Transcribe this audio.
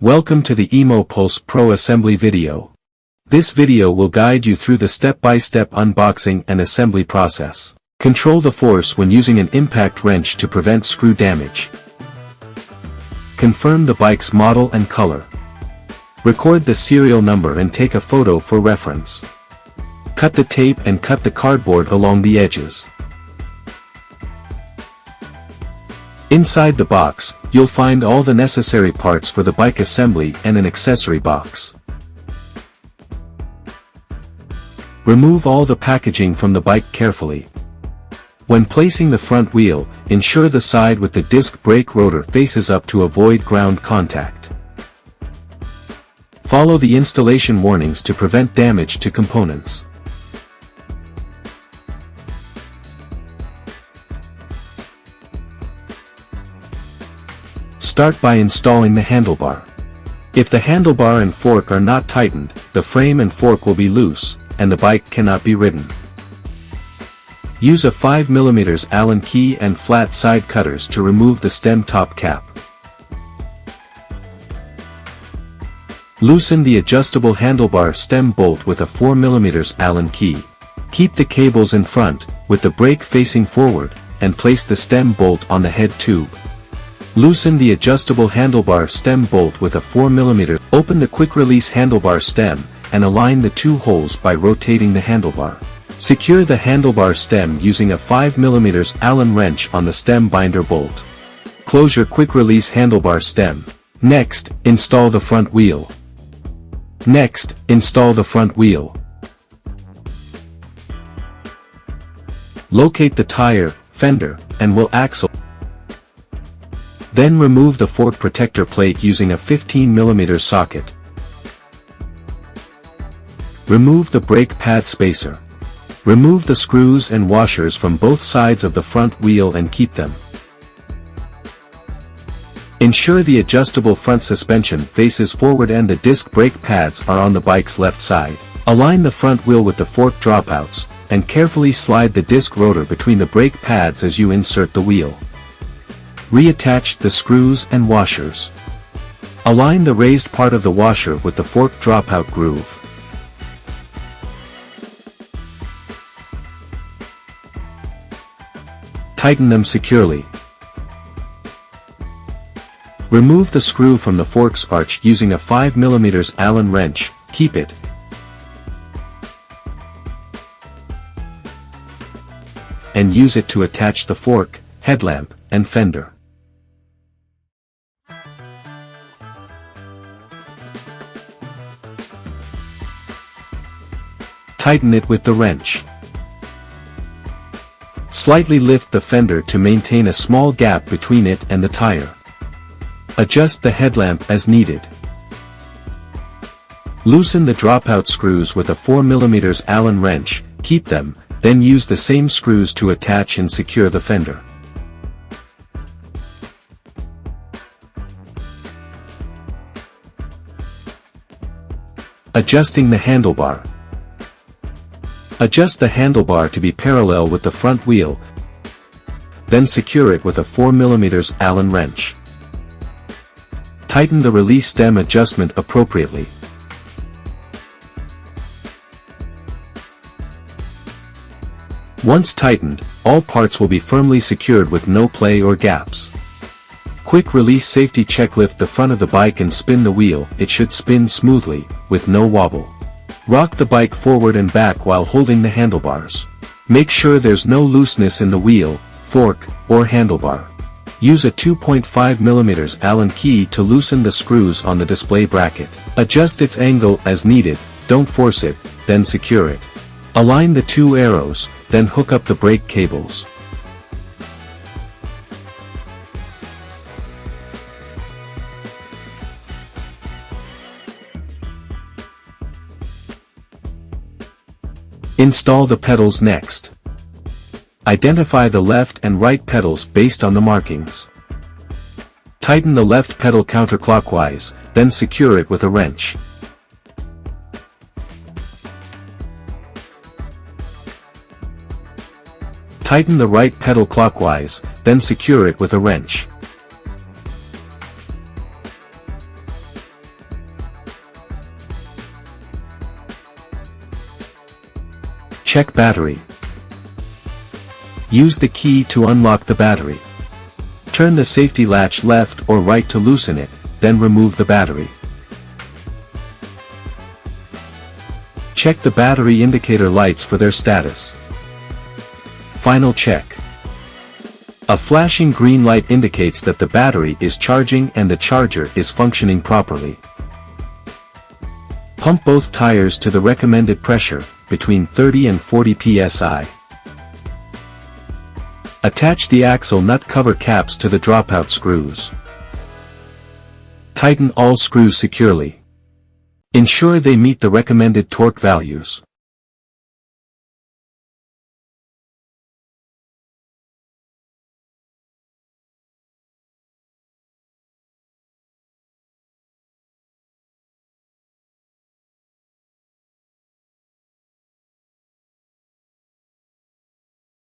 Welcome to the EMMO PULSE PRO assembly video. This video will guide you through the step-by-step unboxing and assembly process. Control the force when using an impact wrench to prevent screw damage. Confirm the bike's model and color. Record the serial number and take a photo for reference. Cut the tape and cut the cardboard along the edges. Inside the box, you'll find all the necessary parts for the bike assembly and an accessory box. Remove all the packaging from the bike carefully. When placing the front wheel, ensure the side with the disc brake rotor faces up to avoid ground contact. Follow the installation warnings to prevent damage to components. Start by installing the handlebar. If the handlebar and fork are not tightened, the frame and fork will be loose, and the bike cannot be ridden. Use a 5mm Allen key and flat side cutters to remove the stem top cap. Loosen the adjustable handlebar stem bolt with a 4mm Allen key. Keep the cables in front, with the brake facing forward, and place the stem bolt on the head tube. Loosen the adjustable handlebar stem bolt with a 4mm. Open the quick-release handlebar stem, and align the two holes by rotating the handlebar. Secure the handlebar stem using a 5mm Allen wrench on the stem binder bolt. Close your quick-release handlebar stem. Next, install the front wheel. Locate the tire, fender, and wheel axle. Then remove the fork protector plate using a 15mm socket. Remove the brake pad spacer. Remove the screws and washers from both sides of the front wheel and keep them. Ensure the adjustable front suspension faces forward and the disc brake pads are on the bike's left side. Align the front wheel with the fork dropouts, and carefully slide the disc rotor between the brake pads as you insert the wheel. Reattach the screws and washers. Align the raised part of the washer with the fork dropout groove. Tighten them securely. Remove the screw from the fork's arch using a 5mm Allen wrench. Keep it. And use it to attach the fork, headlamp, and fender. Tighten it with the wrench. Slightly lift the fender to maintain a small gap between it and the tire. Adjust the headlamp as needed. Loosen the dropout screws with a 4mm Allen wrench. Keep them, then use the same screws to attach and secure the fender. Adjusting the handlebar. Adjust the handlebar to be parallel with the front wheel, then secure it with a 4mm Allen wrench. Tighten the release stem adjustment appropriately. Once tightened, all parts will be firmly secured with no play or gaps. Quick release safety check. Lift the front of the bike and spin the wheel. It should spin smoothly, with no wobble. Rock the bike forward and back while holding the handlebars. Make sure there's no looseness in the wheel, fork, or handlebar. Use a 2.5mm Allen key to loosen the screws on the display bracket. Adjust its angle as needed, don't force it, then secure it. Align the two arrows, then hook up the brake cables. Install the pedals next. Identify the left and right pedals based on the markings. Tighten the left pedal counterclockwise, then secure it with a wrench. Tighten the right pedal clockwise, then secure it with a wrench. Check battery. Use the key to unlock the battery. Turn the safety latch left or right to loosen it, then remove the battery. Check the battery indicator lights for their status. Final check. A flashing green light indicates that the battery is charging and the charger is functioning properly. Pump both tires to the recommended pressure, between 30 and 40 psi. Attach the axle nut cover caps to the dropout screws. Tighten all screws securely. Ensure they meet the recommended torque values.